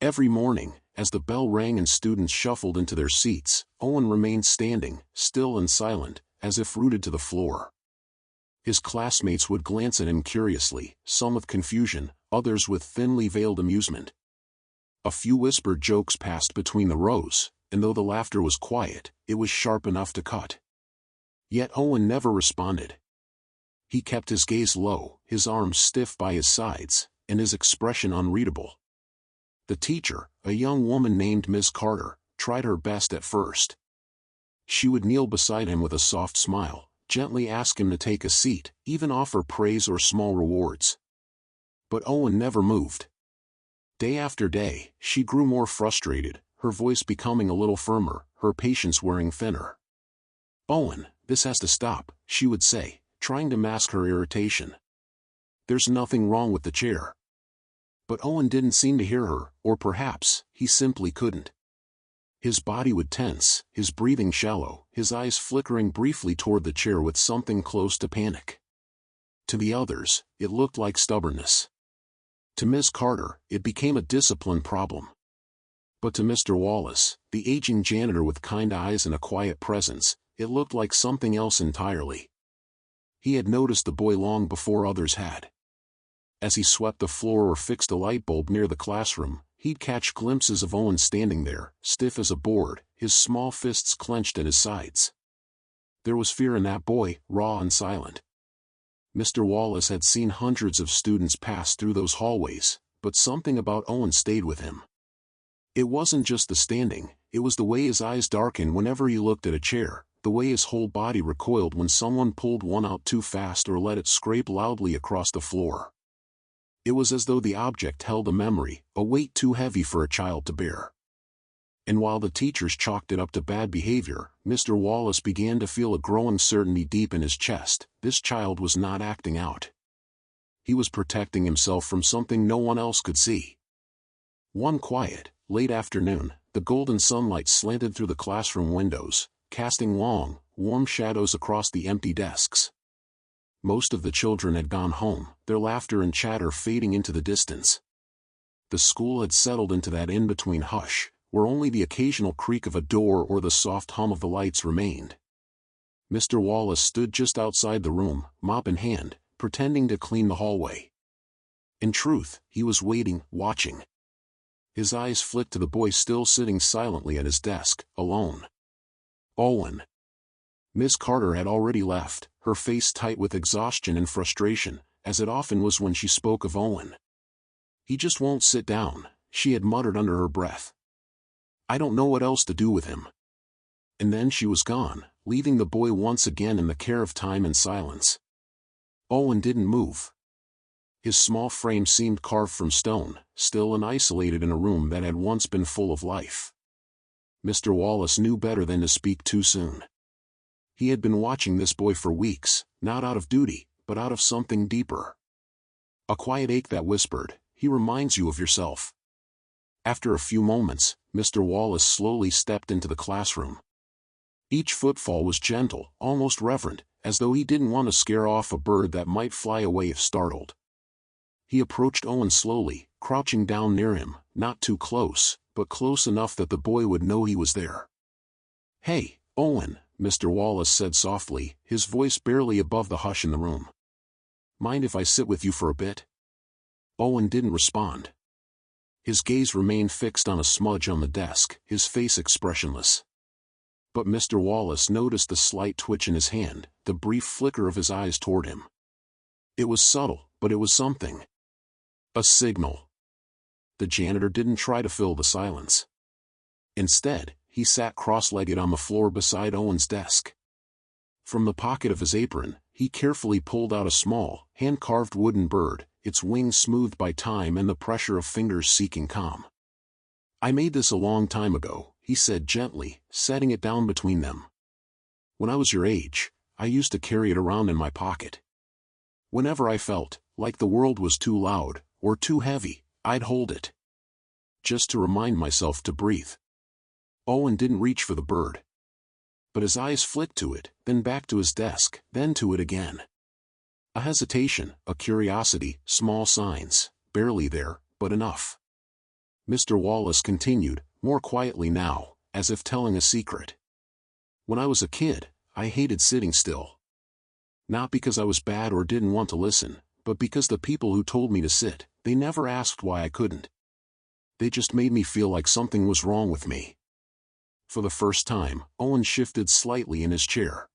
Every morning, as the bell rang and students shuffled into their seats, Owen remained standing, still and silent, as if rooted to the floor. His classmates would glance at him curiously, some with confusion, others with thinly veiled amusement. A few whispered jokes passed between the rows, and though the laughter was quiet, it was sharp enough to cut. Yet Owen never responded. He kept his gaze low, his arms stiff by his sides, and his expression unreadable. The teacher, a young woman named Miss Carter, tried her best at first. She would kneel beside him with a soft smile, gently ask him to take a seat, even offer praise or small rewards. But Owen never moved. Day after day, she grew more frustrated, her voice becoming a little firmer, her patience wearing thinner. "Owen, this has to stop," she would say, trying to mask her irritation. "There's nothing wrong with the chair." But Owen didn't seem to hear her, or perhaps, he simply couldn't. His body would tense, his breathing shallow, his eyes flickering briefly toward the chair with something close to panic. To the others, it looked like stubbornness. To Miss Carter, it became a discipline problem. But to Mr. Wallace, the aging janitor with kind eyes and a quiet presence, it looked like something else entirely. He had noticed the boy long before others had. As he swept the floor or fixed a light bulb near the classroom, he'd catch glimpses of Owen standing there, stiff as a board, his small fists clenched at his sides. There was fear in that boy, raw and silent. Mr. Wallace had seen hundreds of students pass through those hallways, but something about Owen stayed with him. It wasn't just the standing, it was the way his eyes darkened whenever he looked at a chair, the way his whole body recoiled when someone pulled one out too fast or let it scrape loudly across the floor. It was as though the object held a memory, a weight too heavy for a child to bear. And while the teachers chalked it up to bad behavior, Mr. Wallace began to feel a growing certainty deep in his chest: this child was not acting out. He was protecting himself from something no one else could see. One quiet, late afternoon, the golden sunlight slanted through the classroom windows, casting long, warm shadows across the empty desks. Most of the children had gone home, their laughter and chatter fading into the distance. The school had settled into that in-between hush, where only the occasional creak of a door or the soft hum of the lights remained. Mr. Wallace stood just outside the room, mop in hand, pretending to clean the hallway. In truth, he was waiting, watching. His eyes flicked to the boy still sitting silently at his desk, alone. Owen. Miss Carter had already left, her face tight with exhaustion and frustration, as it often was when she spoke of Owen. "He just won't sit down," she had muttered under her breath. "I don't know what else to do with him." And then she was gone, leaving the boy once again in the care of time and silence. Owen didn't move. His small frame seemed carved from stone, still and isolated in a room that had once been full of life. Mr. Wallace knew better than to speak too soon. He had been watching this boy for weeks, not out of duty, but out of something deeper. A quiet ache that whispered, "He reminds you of yourself." After a few moments, Mr. Wallace slowly stepped into the classroom. Each footfall was gentle, almost reverent, as though he didn't want to scare off a bird that might fly away if startled. He approached Owen slowly, crouching down near him, not too close, but close enough that the boy would know he was there. "Hey, Owen," Mr. Wallace said softly, his voice barely above the hush in the room. "Mind if I sit with you for a bit?" Owen didn't respond. His gaze remained fixed on a smudge on the desk, his face expressionless. But Mr. Wallace noticed the slight twitch in his hand, the brief flicker of his eyes toward him. It was subtle, but it was something. A signal. The janitor didn't try to fill the silence. Instead, he sat cross-legged on the floor beside Owen's desk. From the pocket of his apron, he carefully pulled out a small, hand-carved wooden bird, its wings smoothed by time and the pressure of fingers seeking calm. "I made this a long time ago," he said gently, setting it down between them. "When I was your age, I used to carry it around in my pocket. Whenever I felt like the world was too loud, or too heavy, I'd hold it. Just to remind myself to breathe." Owen didn't reach for the bird. But his eyes flicked to it, then back to his desk, then to it again. A hesitation, a curiosity, small signs, barely there, but enough. Mr. Wallace continued, more quietly now, as if telling a secret. When I was a kid, I hated sitting still. Not because I was bad or didn't want to listen, but because the people who told me to sit, they never asked why I couldn't. They just made me feel like something was wrong with me. For the first time, Owen shifted slightly in his chair.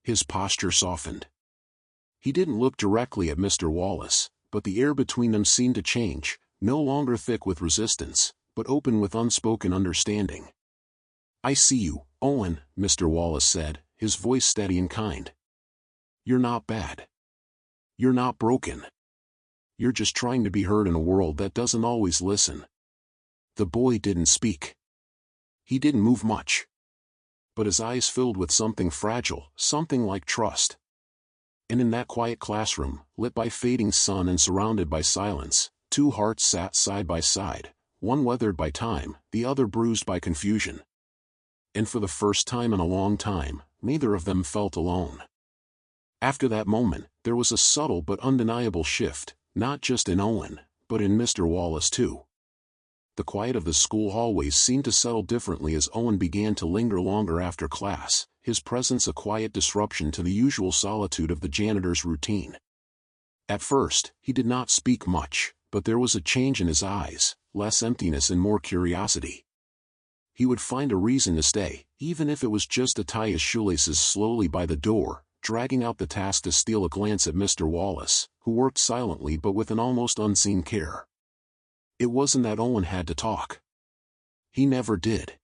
His posture softened. He didn't look directly at Mr. Wallace, but the air between them seemed to change, no longer thick with resistance, but open with unspoken understanding. I see you, Owen, Mr. Wallace said, his voice steady and kind. You're not bad. You're not broken. You're just trying to be heard in a world that doesn't always listen. The boy didn't speak. He didn't move much. But his eyes filled with something fragile, something like trust. And in that quiet classroom, lit by fading sun and surrounded by silence, two hearts sat side by side, one weathered by time, the other bruised by confusion. And for the first time in a long time, neither of them felt alone. After that moment, there was a subtle but undeniable shift, not just in Owen, but in Mr. Wallace too. The quiet of the school hallways seemed to settle differently as Owen began to linger longer after class, his presence a quiet disruption to the usual solitude of the janitor's routine. At first, he did not speak much, but there was a change in his eyes, less emptiness and more curiosity. He would find a reason to stay, even if it was just to tie his shoelaces slowly by the door, dragging out the task to steal a glance at Mr. Wallace, who worked silently but with an almost unseen care. It wasn't that Owen had to talk. He never did.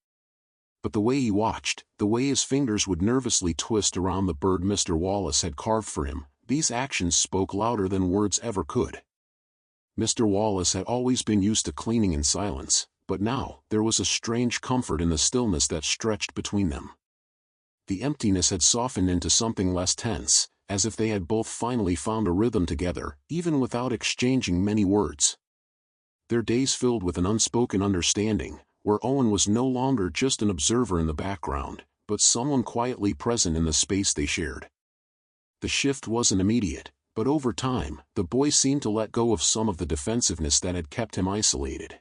But the way he watched, the way his fingers would nervously twist around the bird Mr. Wallace had carved for him, these actions spoke louder than words ever could. Mr. Wallace had always been used to cleaning in silence, but now there was a strange comfort in the stillness that stretched between them. The emptiness had softened into something less tense, as if they had both finally found a rhythm together, even without exchanging many words. Their days filled with an unspoken understanding, where Owen was no longer just an observer in the background, but someone quietly present in the space they shared. The shift wasn't immediate, but over time, the boy seemed to let go of some of the defensiveness that had kept him isolated.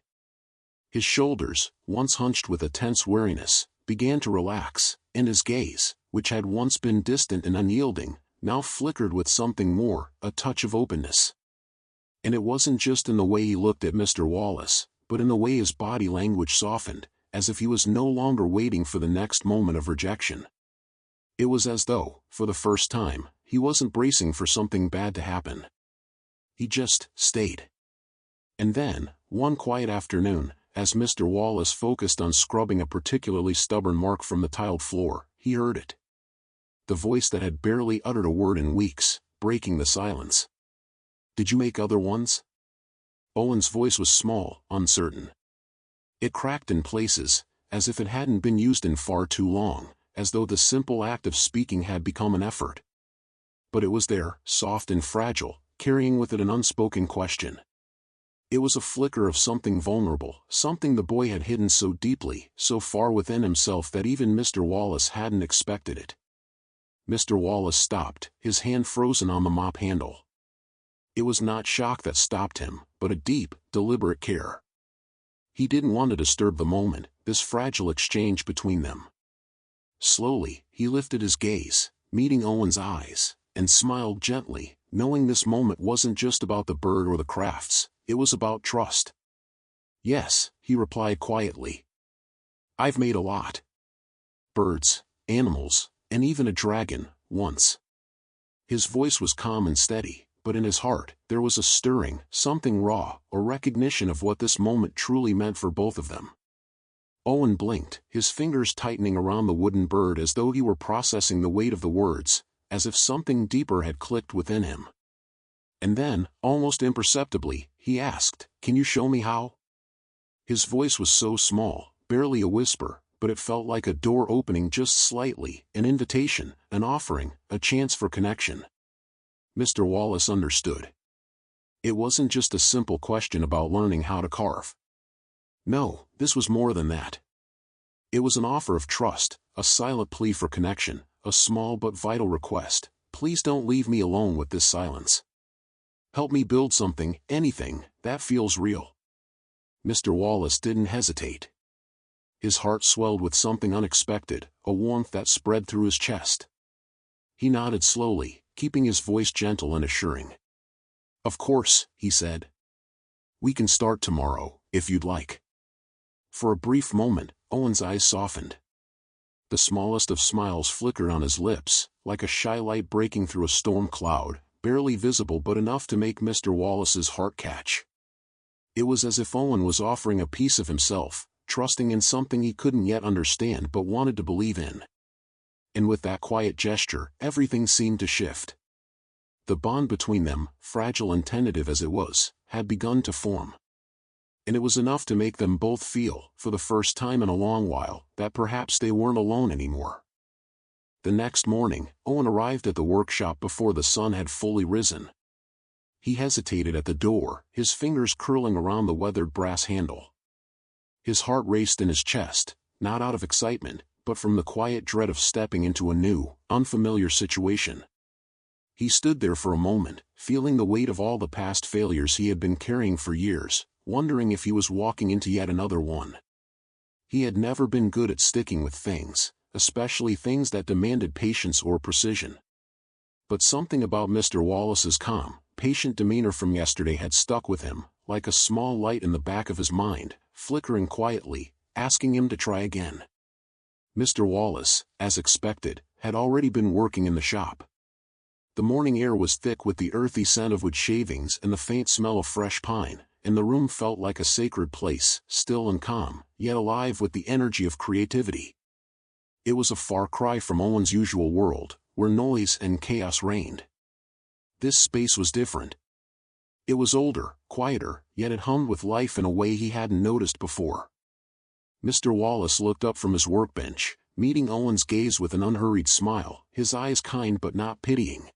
His shoulders, once hunched with a tense weariness, began to relax, and his gaze, which had once been distant and unyielding, now flickered with something more, a touch of openness. And it wasn't just in the way he looked at Mr. Wallace, but in the way his body language softened, as if he was no longer waiting for the next moment of rejection. It was as though, for the first time, he wasn't bracing for something bad to happen. He just stayed. And then, one quiet afternoon, as Mr. Wallace focused on scrubbing a particularly stubborn mark from the tiled floor, he heard it. The voice that had barely uttered a word in weeks, breaking the silence. Did you make other ones? Owen's voice was small, uncertain. It cracked in places, as if it hadn't been used in far too long, as though the simple act of speaking had become an effort. But it was there, soft and fragile, carrying with it an unspoken question. It was a flicker of something vulnerable, something the boy had hidden so deeply, so far within himself that even Mr. Wallace hadn't expected it. Mr. Wallace stopped, his hand frozen on the mop handle. It was not shock that stopped him, but a deep, deliberate care. He didn't want to disturb the moment, this fragile exchange between them. Slowly, he lifted his gaze, meeting Owen's eyes, and smiled gently, knowing this moment wasn't just about the bird or the crafts, it was about trust. Yes, he replied quietly. I've made a lot. Birds, animals, and even a dragon, once. His voice was calm and steady, but in his heart, there was a stirring, something raw, a recognition of what this moment truly meant for both of them. Owen blinked, his fingers tightening around the wooden bird as though he were processing the weight of the words, as if something deeper had clicked within him. And then, almost imperceptibly, he asked, "Can you show me how?" His voice was so small, barely a whisper, but it felt like a door opening just slightly, an invitation, an offering, a chance for connection. Mr. Wallace understood. It wasn't just a simple question about learning how to carve. No, this was more than that. It was an offer of trust, a silent plea for connection, a small but vital request. Please don't leave me alone with this silence. Help me build something, anything, that feels real. Mr. Wallace didn't hesitate. His heart swelled with something unexpected, a warmth that spread through his chest. He nodded slowly, keeping his voice gentle and assuring. "Of course," he said. "We can start tomorrow, if you'd like." For a brief moment, Owen's eyes softened. The smallest of smiles flickered on his lips, like a shy light breaking through a storm cloud, barely visible but enough to make Mr. Wallace's heart catch. It was as if Owen was offering a piece of himself, trusting in something he couldn't yet understand but wanted to believe in. And with that quiet gesture, everything seemed to shift. The bond between them, fragile and tentative as it was, had begun to form. And it was enough to make them both feel, for the first time in a long while, that perhaps they weren't alone anymore. The next morning, Owen arrived at the workshop before the sun had fully risen. He hesitated at the door, his fingers curling around the weathered brass handle. His heart raced in his chest, not out of excitement, but from the quiet dread of stepping into a new, unfamiliar situation. He stood there for a moment, feeling the weight of all the past failures he had been carrying for years, wondering if he was walking into yet another one. He had never been good at sticking with things, especially things that demanded patience or precision. But something about Mr. Wallace's calm, patient demeanor from yesterday had stuck with him, like a small light in the back of his mind, flickering quietly, asking him to try again. Mr. Wallace, as expected, had already been working in the shop. The morning air was thick with the earthy scent of wood shavings and the faint smell of fresh pine, and the room felt like a sacred place, still and calm, yet alive with the energy of creativity. It was a far cry from Owen's usual world, where noise and chaos reigned. This space was different. It was older, quieter, yet it hummed with life in a way he hadn't noticed before. Mr. Wallace looked up from his workbench, meeting Owen's gaze with an unhurried smile, his eyes kind but not pitying.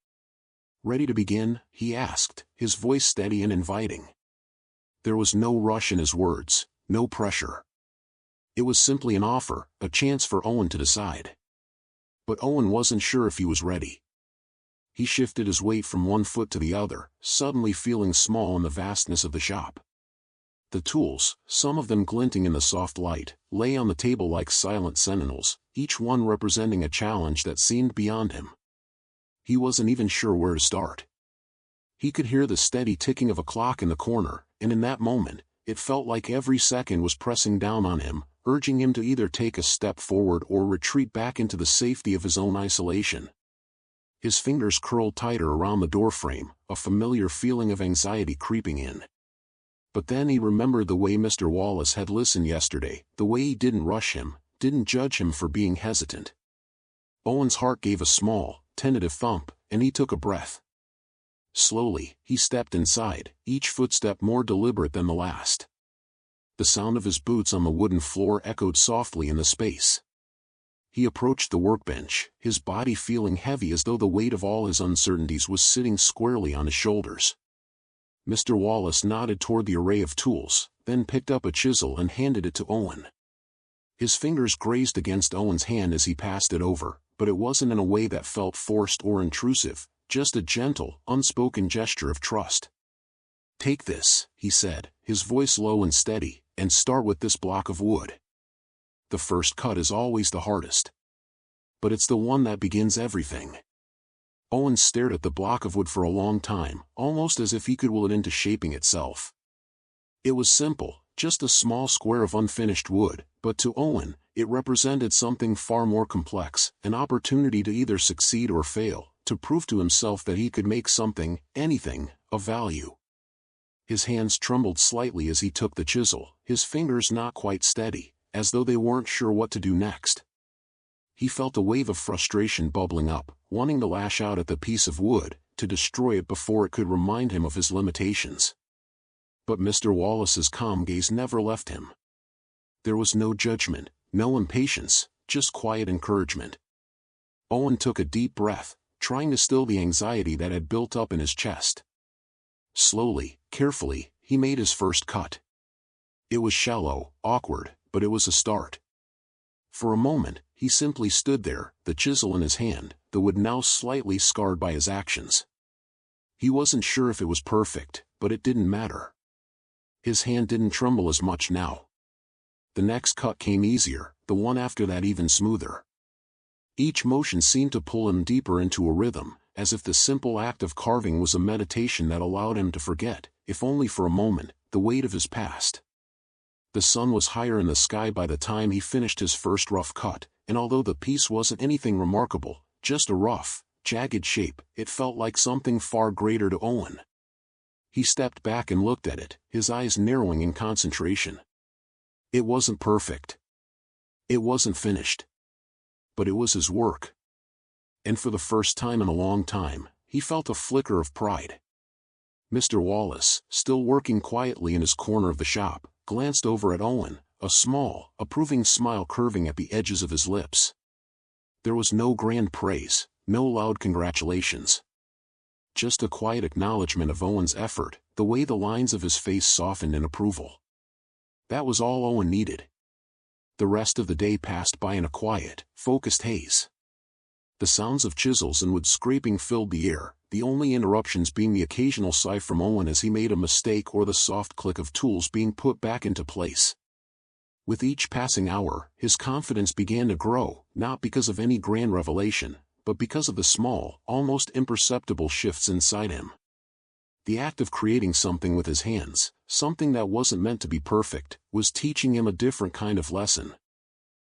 "Ready to begin?" he asked, his voice steady and inviting. There was no rush in his words, no pressure. It was simply an offer, a chance for Owen to decide. But Owen wasn't sure if he was ready. He shifted his weight from one foot to the other, suddenly feeling small in the vastness of the shop. The tools, some of them glinting in the soft light, lay on the table like silent sentinels, each one representing a challenge that seemed beyond him. He wasn't even sure where to start. He could hear the steady ticking of a clock in the corner, and in that moment, it felt like every second was pressing down on him, urging him to either take a step forward or retreat back into the safety of his own isolation. His fingers curled tighter around the doorframe, a familiar feeling of anxiety creeping in. But then he remembered the way Mr. Wallace had listened yesterday, the way he didn't rush him, didn't judge him for being hesitant. Owen's heart gave a small, tentative thump, and he took a breath. Slowly, he stepped inside, each footstep more deliberate than the last. The sound of his boots on the wooden floor echoed softly in the space. He approached the workbench, his body feeling heavy as though the weight of all his uncertainties was sitting squarely on his shoulders. Mr. Wallace nodded toward the array of tools, then picked up a chisel and handed it to Owen. His fingers grazed against Owen's hand as he passed it over, but it wasn't in a way that felt forced or intrusive, just a gentle, unspoken gesture of trust. "Take this," he said, his voice low and steady, "and start with this block of wood. The first cut is always the hardest. But it's the one that begins everything." Owen stared at the block of wood for a long time, almost as if he could will it into shaping itself. It was simple, just a small square of unfinished wood, but to Owen, it represented something far more complex, an opportunity to either succeed or fail, to prove to himself that he could make something, anything, of value. His hands trembled slightly as he took the chisel, his fingers not quite steady, as though they weren't sure what to do next. He felt a wave of frustration bubbling up, wanting to lash out at the piece of wood, to destroy it before it could remind him of his limitations. But Mr. Wallace's calm gaze never left him. There was no judgment, no impatience, just quiet encouragement. Owen took a deep breath, trying to still the anxiety that had built up in his chest. Slowly, carefully, he made his first cut. It was shallow, awkward, but it was a start. For a moment, he simply stood there, the chisel in his hand, the wood now slightly scarred by his actions. He wasn't sure if it was perfect, but it didn't matter. His hand didn't tremble as much now. The next cut came easier, the one after that even smoother. Each motion seemed to pull him deeper into a rhythm, as if the simple act of carving was a meditation that allowed him to forget, if only for a moment, the weight of his past. The sun was higher in the sky by the time he finished his first rough cut, and although the piece wasn't anything remarkable, just a rough, jagged shape, it felt like something far greater to Owen. He stepped back and looked at it, his eyes narrowing in concentration. It wasn't perfect. It wasn't finished. But it was his work. And for the first time in a long time, he felt a flicker of pride. Mr. Wallace, still working quietly in his corner of the shop, glanced over at Owen, a small, approving smile curving at the edges of his lips. There was no grand praise, no loud congratulations. Just a quiet acknowledgement of Owen's effort, the way the lines of his face softened in approval. That was all Owen needed. The rest of the day passed by in a quiet, focused haze. The sounds of chisels and wood scraping filled the air, the only interruptions being the occasional sigh from Owen as he made a mistake or the soft click of tools being put back into place. With each passing hour, his confidence began to grow, not because of any grand revelation, but because of the small, almost imperceptible shifts inside him. The act of creating something with his hands, something that wasn't meant to be perfect, was teaching him a different kind of lesson.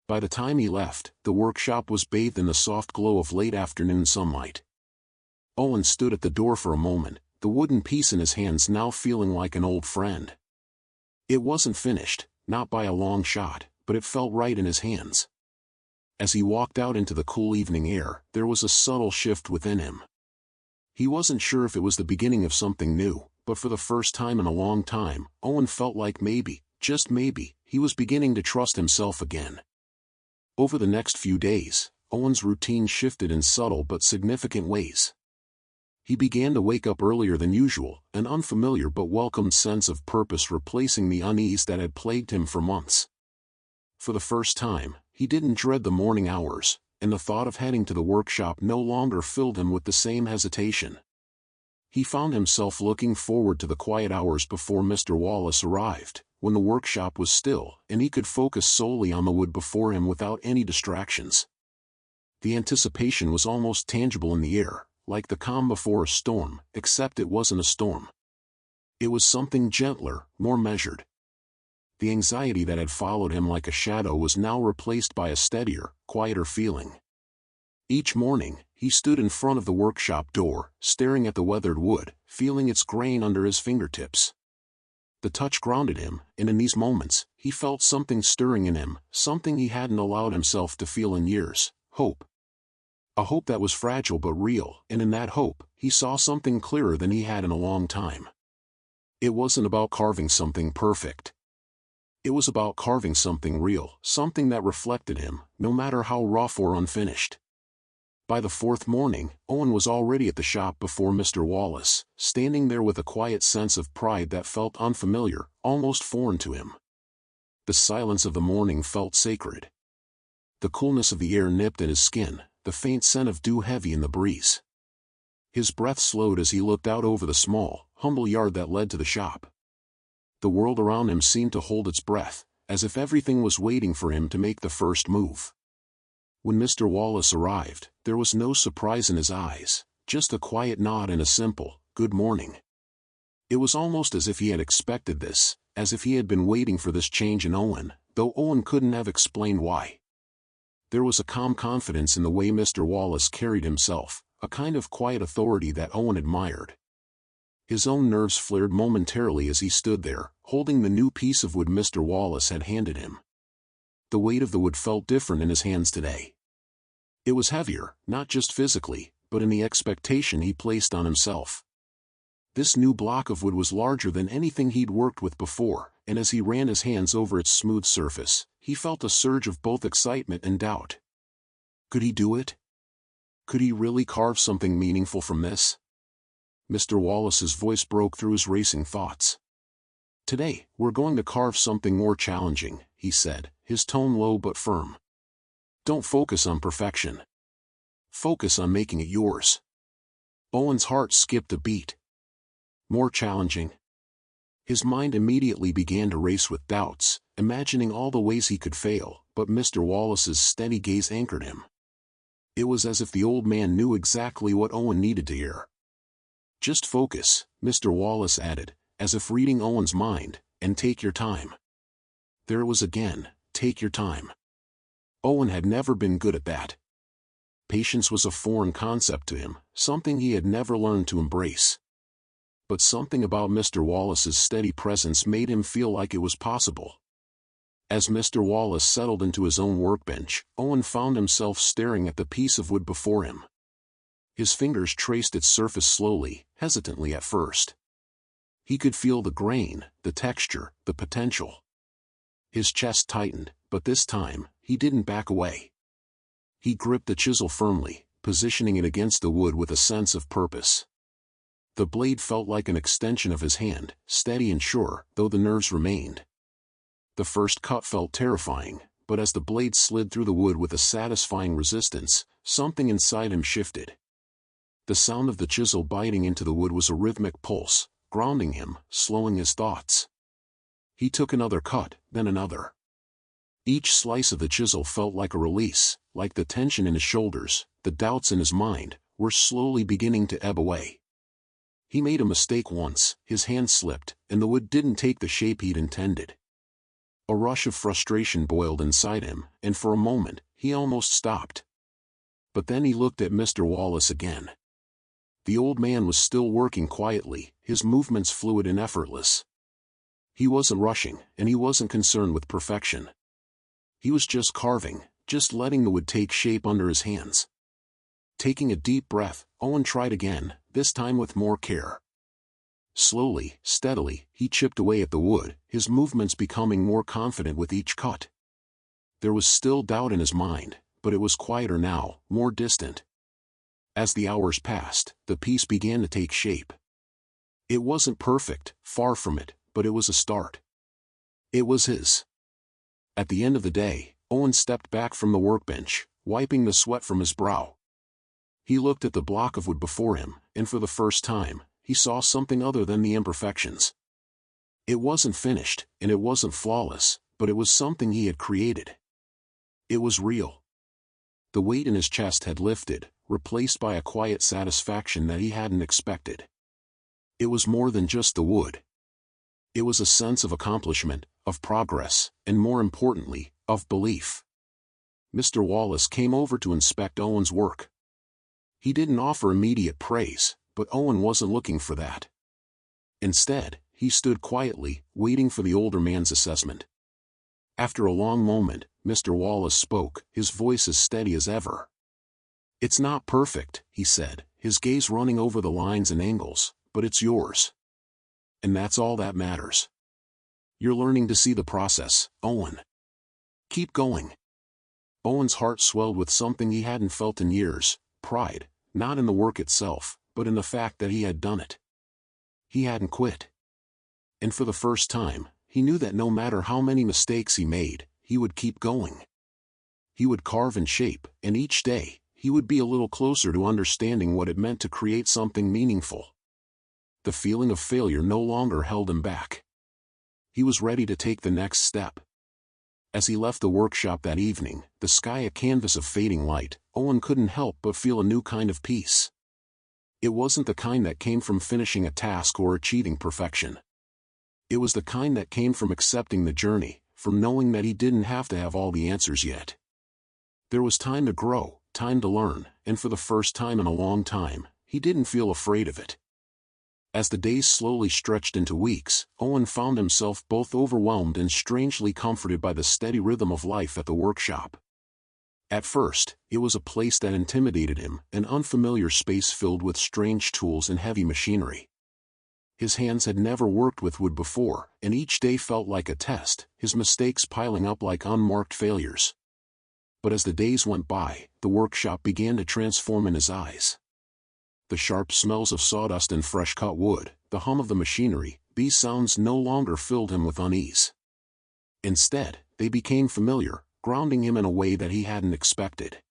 By the time he left, the workshop was bathed in the soft glow of late afternoon sunlight. Owen stood at the door for a moment, the wooden piece in his hands now feeling like an old friend. It wasn't finished, not by a long shot, but it felt right in his hands. As he walked out into the cool evening air, there was a subtle shift within him. He wasn't sure if it was the beginning of something new, but for the first time in a long time, Owen felt like maybe, just maybe, he was beginning to trust himself again. Over the next few days, Owen's routine shifted in subtle but significant ways. He began to wake up earlier than usual, an unfamiliar but welcomed sense of purpose replacing the unease that had plagued him for months. For the first time, he didn't dread the morning hours, and the thought of heading to the workshop no longer filled him with the same hesitation. He found himself looking forward to the quiet hours before Mr. Wallace arrived, when the workshop was still, and he could focus solely on the wood before him without any distractions. The anticipation was almost tangible in the air, like the calm before a storm, except it wasn't a storm. It was something gentler, more measured. The anxiety that had followed him like a shadow was now replaced by a steadier, quieter feeling. Each morning, he stood in front of the workshop door, staring at the weathered wood, feeling its grain under his fingertips. The touch grounded him, and in these moments, he felt something stirring in him, something he hadn't allowed himself to feel in years: hope. A hope that was fragile but real, and in that hope, he saw something clearer than he had in a long time. It wasn't about carving something perfect. It was about carving something real, something that reflected him, no matter how rough or unfinished. By the fourth morning, Owen was already at the shop before Mr. Wallace, standing there with a quiet sense of pride that felt unfamiliar, almost foreign to him. The silence of the morning felt sacred. The coolness of the air nipped at his skin, the faint scent of dew heavy in the breeze. His breath slowed as he looked out over the small, humble yard that led to the shop. The world around him seemed to hold its breath, as if everything was waiting for him to make the first move. When Mr. Wallace arrived, there was no surprise in his eyes, just a quiet nod and a simple, "Good morning." It was almost as if he had expected this, as if he had been waiting for this change in Owen, though Owen couldn't have explained why. There was a calm confidence in the way Mr. Wallace carried himself, a kind of quiet authority that Owen admired. His own nerves flared momentarily as he stood there, holding the new piece of wood Mr. Wallace had handed him. The weight of the wood felt different in his hands today. It was heavier, not just physically, but in the expectation he placed on himself. This new block of wood was larger than anything he'd worked with before, and as he ran his hands over its smooth surface, he felt a surge of both excitement and doubt. Could he do it? Could he really carve something meaningful from this? Mr. Wallace's voice broke through his racing thoughts. "Today, we're going to carve something more challenging," he said, his tone low but firm. "Don't focus on perfection. Focus on making it yours." Owen's heart skipped a beat. More challenging? His mind immediately began to race with doubts, imagining all the ways he could fail, but Mr. Wallace's steady gaze anchored him. It was as if the old man knew exactly what Owen needed to hear. "Just focus," Mr. Wallace added, as if reading Owen's mind, "and take your time." There it was again, take your time. Owen had never been good at that. Patience was a foreign concept to him, something he had never learned to embrace. But something about Mr. Wallace's steady presence made him feel like it was possible. As Mr. Wallace settled into his own workbench, Owen found himself staring at the piece of wood before him. His fingers traced its surface slowly, hesitantly at first. He could feel the grain, the texture, the potential. His chest tightened, but this time, he didn't back away. He gripped the chisel firmly, positioning it against the wood with a sense of purpose. The blade felt like an extension of his hand, steady and sure, though the nerves remained. The first cut felt terrifying, but as the blade slid through the wood with a satisfying resistance, something inside him shifted. The sound of the chisel biting into the wood was a rhythmic pulse, grounding him, slowing his thoughts. He took another cut, then another. Each slice of the chisel felt like a release, like the tension in his shoulders, the doubts in his mind, were slowly beginning to ebb away. He made a mistake once, his hand slipped, and the wood didn't take the shape he'd intended. A rush of frustration boiled inside him, and for a moment, he almost stopped. But then he looked at Mr. Wallace again. The old man was still working quietly, his movements fluid and effortless. He wasn't rushing, and he wasn't concerned with perfection. He was just carving, just letting the wood take shape under his hands. Taking a deep breath, Owen tried again, this time with more care. Slowly, steadily, he chipped away at the wood, his movements becoming more confident with each cut. There was still doubt in his mind, but it was quieter now, more distant. As the hours passed, the piece began to take shape. It wasn't perfect, far from it, but it was a start. It was his. At the end of the day, Owen stepped back from the workbench, wiping the sweat from his brow. He looked at the block of wood before him, and for the first time, he saw something other than the imperfections. It wasn't finished, and it wasn't flawless, but it was something he had created. It was real. The weight in his chest had lifted, replaced by a quiet satisfaction that he hadn't expected. It was more than just the wood. It was a sense of accomplishment, of progress, and more importantly, of belief. Mr. Wallace came over to inspect Owen's work. He didn't offer immediate praise, but Owen wasn't looking for that. Instead, he stood quietly, waiting for the older man's assessment. After a long moment, Mr. Wallace spoke, his voice as steady as ever. "It's not perfect," he said, his gaze running over the lines and angles, "but it's yours. And that's all that matters. You're learning to see the process, Owen. Keep going." Owen's heart swelled with something he hadn't felt in years, pride, not in the work itself, but in the fact that he had done it. He hadn't quit. And for the first time, he knew that no matter how many mistakes he made, he would keep going. He would carve and shape, and each day, he would be a little closer to understanding what it meant to create something meaningful. The feeling of failure no longer held him back. He was ready to take the next step. As he left the workshop that evening, the sky a canvas of fading light, Owen couldn't help but feel a new kind of peace. It wasn't the kind that came from finishing a task or achieving perfection. It was the kind that came from accepting the journey, from knowing that he didn't have to have all the answers yet. There was time to grow, time to learn, and for the first time in a long time, he didn't feel afraid of it. As the days slowly stretched into weeks, Owen found himself both overwhelmed and strangely comforted by the steady rhythm of life at the workshop. At first, it was a place that intimidated him, an unfamiliar space filled with strange tools and heavy machinery. His hands had never worked with wood before, and each day felt like a test, his mistakes piling up like unmarked failures. But as the days went by, the workshop began to transform in his eyes. The sharp smells of sawdust and fresh-cut wood, the hum of the machinery, these sounds no longer filled him with unease. Instead, they became familiar, grounding him in a way that he hadn't expected.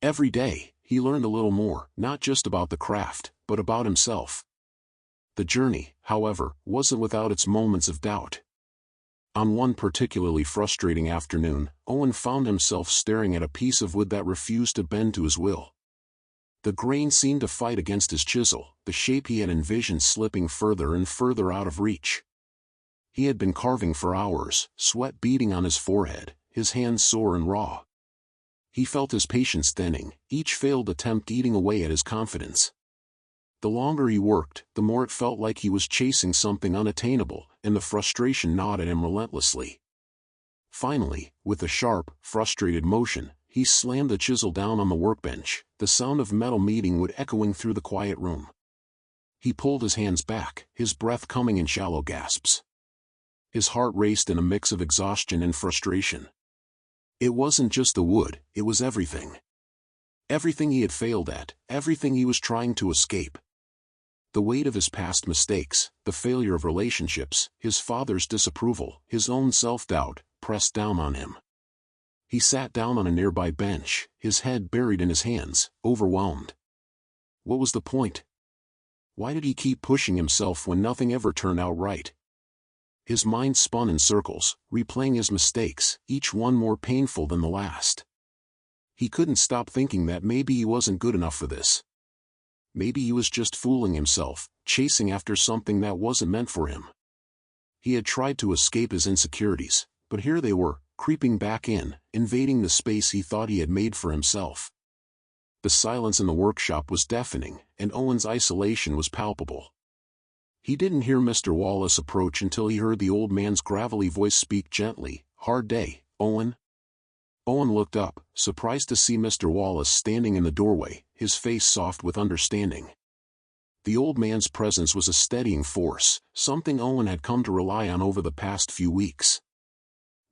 Every day, he learned a little more, not just about the craft, but about himself. The journey, however, wasn't without its moments of doubt. On one particularly frustrating afternoon, Owen found himself staring at a piece of wood that refused to bend to his will. The grain seemed to fight against his chisel, the shape he had envisioned slipping further and further out of reach. He had been carving for hours, sweat beading on his forehead, his hands sore and raw. He felt his patience thinning, each failed attempt eating away at his confidence. The longer he worked, the more it felt like he was chasing something unattainable, and the frustration gnawed at him relentlessly. Finally, with a sharp, frustrated motion, he slammed the chisel down on the workbench, the sound of metal meeting wood echoing through the quiet room. He pulled his hands back, his breath coming in shallow gasps. His heart raced in a mix of exhaustion and frustration. It wasn't just the wood, it was everything. Everything he had failed at, everything he was trying to escape. The weight of his past mistakes, the failure of relationships, his father's disapproval, his own self-doubt, pressed down on him. He sat down on a nearby bench, his head buried in his hands, overwhelmed. What was the point? Why did he keep pushing himself when nothing ever turned out right? His mind spun in circles, replaying his mistakes, each one more painful than the last. He couldn't stop thinking that maybe he wasn't good enough for this. Maybe he was just fooling himself, chasing after something that wasn't meant for him. He had tried to escape his insecurities, but here they were, creeping back in, invading the space he thought he had made for himself. The silence in the workshop was deafening, and Owen's isolation was palpable. He didn't hear Mr. Wallace approach until he heard the old man's gravelly voice speak gently, "Hard day, Owen?" Owen looked up, surprised to see Mr. Wallace standing in the doorway, his face soft with understanding. The old man's presence was a steadying force, something Owen had come to rely on over the past few weeks.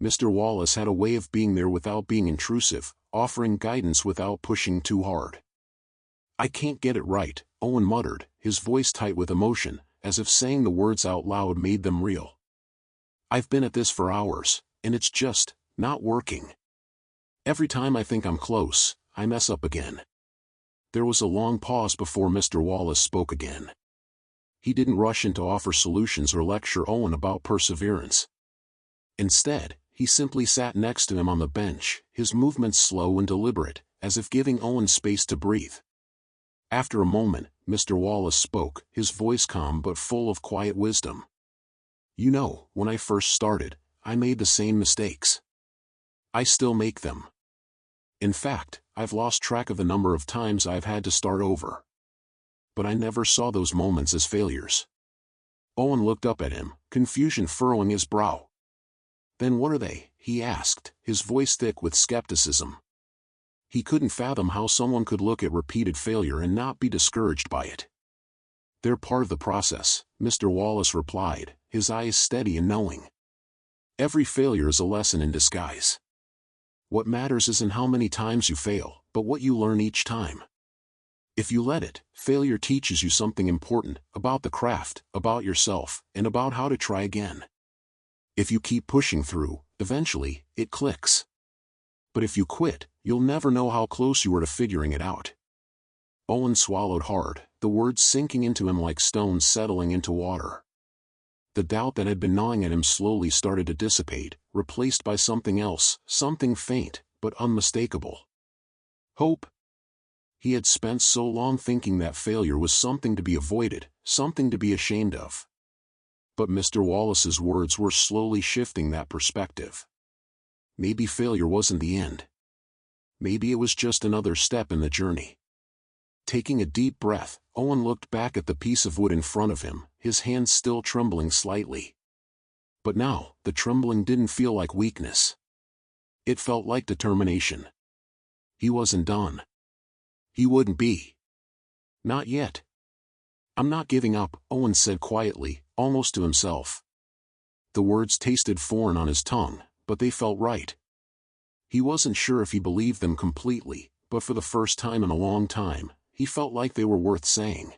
Mr. Wallace had a way of being there without being intrusive, offering guidance without pushing too hard. "I can't get it right," Owen muttered, his voice tight with emotion, as if saying the words out loud made them real. "I've been at this for hours, and it's just not working. Every time I think I'm close, I mess up again." There was a long pause before Mr. Wallace spoke again. He didn't rush in to offer solutions or lecture Owen about perseverance. Instead, he simply sat next to him on the bench, his movements slow and deliberate, as if giving Owen space to breathe. After a moment, Mr. Wallace spoke, his voice calm but full of quiet wisdom. "You know, when I first started, I made the same mistakes. I still make them. In fact, I've lost track of the number of times I've had to start over. But I never saw those moments as failures." Owen looked up at him, confusion furrowing his brow. "Then what are they?" he asked, his voice thick with skepticism. He couldn't fathom how someone could look at repeated failure and not be discouraged by it. "They're part of the process," Mr. Wallace replied, his eyes steady and knowing. "Every failure is a lesson in disguise. What matters isn't how many times you fail, but what you learn each time. If you let it, failure teaches you something important, about the craft, about yourself, and about how to try again. If you keep pushing through, eventually, it clicks. But if you quit, you'll never know how close you were to figuring it out." Owen swallowed hard, the words sinking into him like stones settling into water. The doubt that had been gnawing at him slowly started to dissipate, replaced by something else, something faint, but unmistakable. Hope. He had spent so long thinking that failure was something to be avoided, something to be ashamed of. But Mr. Wallace's words were slowly shifting that perspective. Maybe failure wasn't the end. Maybe it was just another step in the journey. Taking a deep breath, Owen looked back at the piece of wood in front of him, his hands still trembling slightly. But now, the trembling didn't feel like weakness. It felt like determination. He wasn't done. He wouldn't be. Not yet. "I'm not giving up," Owen said quietly, almost to himself. The words tasted foreign on his tongue, but they felt right. He wasn't sure if he believed them completely, but for the first time in a long time, he felt like they were worth saying.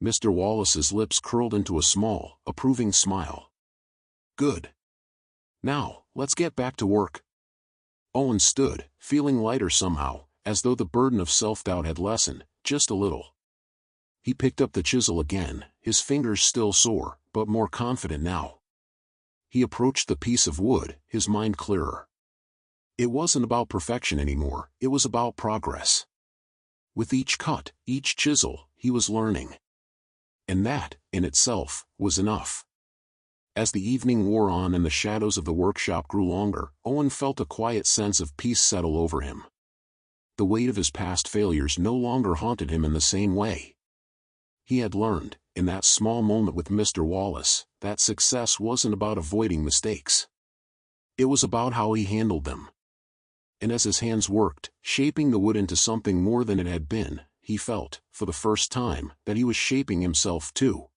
Mr. Wallace's lips curled into a small, approving smile. "Good. Now, let's get back to work." Owen stood, feeling lighter somehow, as though the burden of self-doubt had lessened, just a little. He picked up the chisel again, his fingers still sore, but more confident now. He approached the piece of wood, his mind clearer. It wasn't about perfection anymore, it was about progress. With each cut, each chisel, he was learning. And that, in itself, was enough. As the evening wore on and the shadows of the workshop grew longer, Owen felt a quiet sense of peace settle over him. The weight of his past failures no longer haunted him in the same way. He had learned, in that small moment with Mr. Wallace, that success wasn't about avoiding mistakes. It was about how he handled them. And as his hands worked, shaping the wood into something more than it had been, he felt, for the first time, that he was shaping himself too.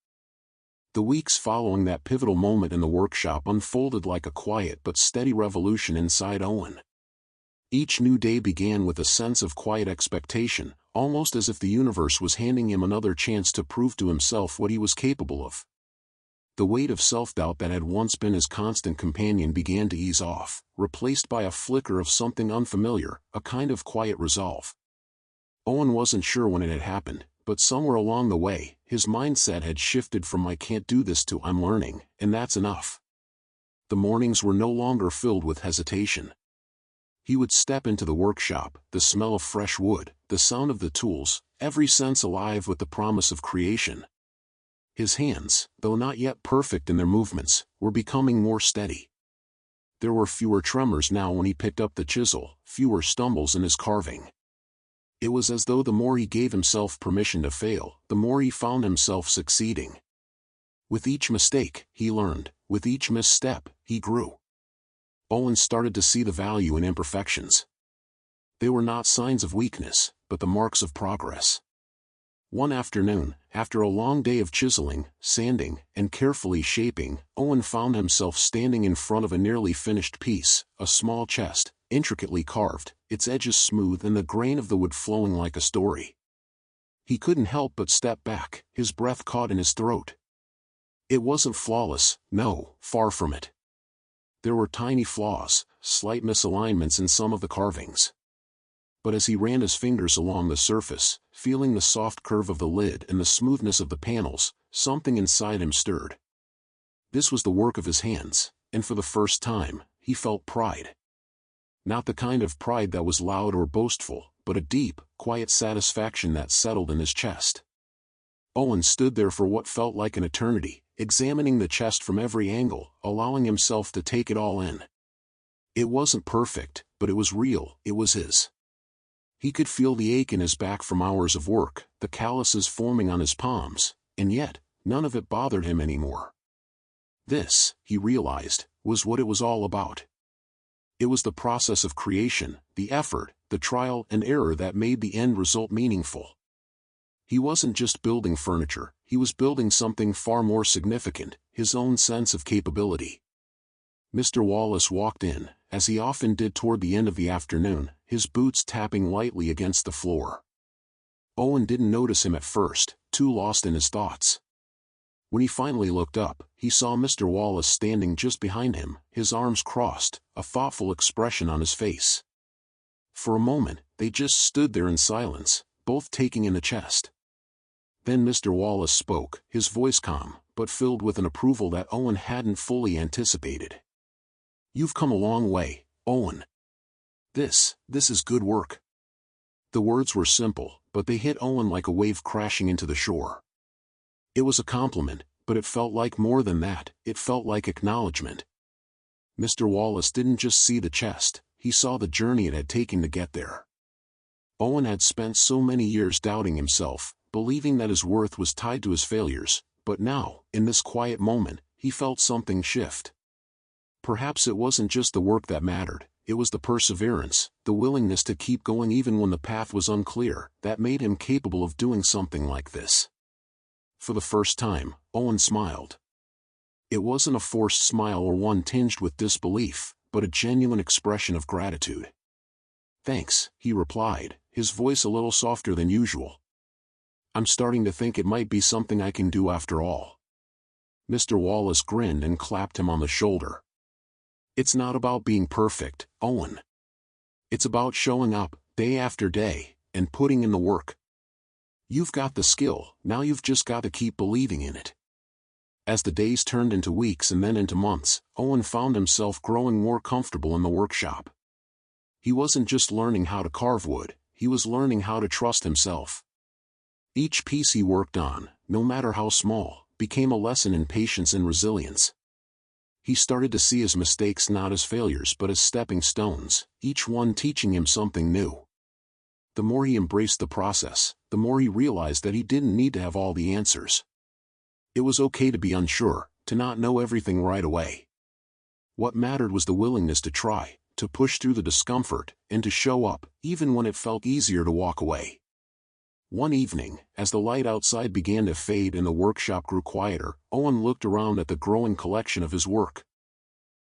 The weeks following that pivotal moment in the workshop unfolded like a quiet but steady revolution inside Owen. Each new day began with a sense of quiet expectation, almost as if the universe was handing him another chance to prove to himself what he was capable of. The weight of self-doubt that had once been his constant companion began to ease off, replaced by a flicker of something unfamiliar, a kind of quiet resolve. Owen wasn't sure when it had happened, but somewhere along the way, his mindset had shifted from "I can't do this" to "I'm learning, and that's enough." The mornings were no longer filled with hesitation. He would step into the workshop, the smell of fresh wood, the sound of the tools, every sense alive with the promise of creation. His hands, though not yet perfect in their movements, were becoming more steady. There were fewer tremors now when he picked up the chisel, fewer stumbles in his carving. It was as though the more he gave himself permission to fail, the more he found himself succeeding. With each mistake, he learned. With each misstep, he grew. Owen started to see the value in imperfections. They were not signs of weakness, but the marks of progress. One afternoon, after a long day of chiseling, sanding, and carefully shaping, Owen found himself standing in front of a nearly finished piece, a small chest, intricately carved, its edges smooth and the grain of the wood flowing like a story. He couldn't help but step back, his breath caught in his throat. It wasn't flawless, no, far from it. There were tiny flaws, slight misalignments in some of the carvings. But as he ran his fingers along the surface, feeling the soft curve of the lid and the smoothness of the panels, something inside him stirred. This was the work of his hands, and for the first time, he felt pride. Not the kind of pride that was loud or boastful, but a deep, quiet satisfaction that settled in his chest. Owen stood there for what felt like an eternity, examining the chest from every angle, allowing himself to take it all in. It wasn't perfect, but it was real, it was his. He could feel the ache in his back from hours of work, the calluses forming on his palms, and yet, none of it bothered him anymore. This, he realized, was what it was all about. It was the process of creation, the effort, the trial and error that made the end result meaningful. He wasn't just building furniture, he was building something far more significant, his own sense of capability. Mr. Wallace walked in, as he often did toward the end of the afternoon, his boots tapping lightly against the floor. Owen didn't notice him at first, too lost in his thoughts. When he finally looked up, he saw Mr. Wallace standing just behind him, his arms crossed, a thoughtful expression on his face. For a moment, they just stood there in silence, both taking in the chest. Then Mr. Wallace spoke, his voice calm, but filled with an approval that Owen hadn't fully anticipated. "You've come a long way, Owen. This is good work." The words were simple, but they hit Owen like a wave crashing into the shore. It was a compliment, but it felt like more than that, it felt like acknowledgement. Mr. Wallace didn't just see the chest, he saw the journey it had taken to get there. Owen had spent so many years doubting himself, believing that his worth was tied to his failures, but now, in this quiet moment, he felt something shift. Perhaps it wasn't just the work that mattered, it was the perseverance, the willingness to keep going even when the path was unclear, that made him capable of doing something like this. For the first time, Owen smiled. It wasn't a forced smile or one tinged with disbelief, but a genuine expression of gratitude. "Thanks," he replied, his voice a little softer than usual. "I'm starting to think it might be something I can do after all." Mr. Wallace grinned and clapped him on the shoulder. "It's not about being perfect, Owen. It's about showing up, day after day, and putting in the work." You've got the skill, now you've just got to keep believing in it. As the days turned into weeks and then into months, Owen found himself growing more comfortable in the workshop. He wasn't just learning how to carve wood, he was learning how to trust himself. Each piece he worked on, no matter how small, became a lesson in patience and resilience. He started to see his mistakes not as failures but as stepping stones, each one teaching him something new. The more he embraced the process, the more he realized that he didn't need to have all the answers. It was okay to be unsure, to not know everything right away. What mattered was the willingness to try, to push through the discomfort, and to show up, even when it felt easier to walk away. One evening, as the light outside began to fade and the workshop grew quieter, Owen looked around at the growing collection of his work.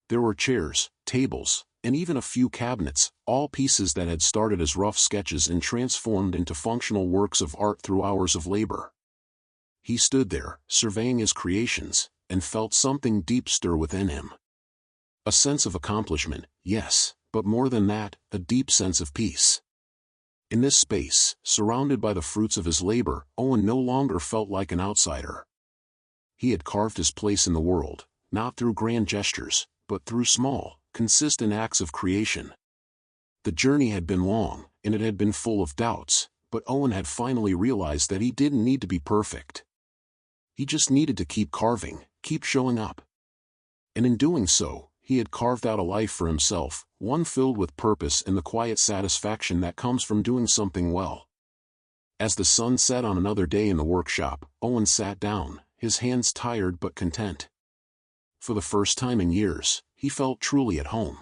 There were chairs, tables, and even a few cabinets, all pieces that had started as rough sketches and transformed into functional works of art through hours of labor. He stood there, surveying his creations, and felt something deep stir within him. A sense of accomplishment, yes, but more than that, a deep sense of peace. In this space, surrounded by the fruits of his labor, Owen no longer felt like an outsider. He had carved his place in the world, not through grand gestures, but through small, consistent acts of creation. The journey had been long, and it had been full of doubts, but Owen had finally realized that he didn't need to be perfect. He just needed to keep carving, keep showing up. And in doing so, he had carved out a life for himself, one filled with purpose and the quiet satisfaction that comes from doing something well. As the sun set on another day in the workshop, Owen sat down, his hands tired but content. For the first time in years, he felt truly at home.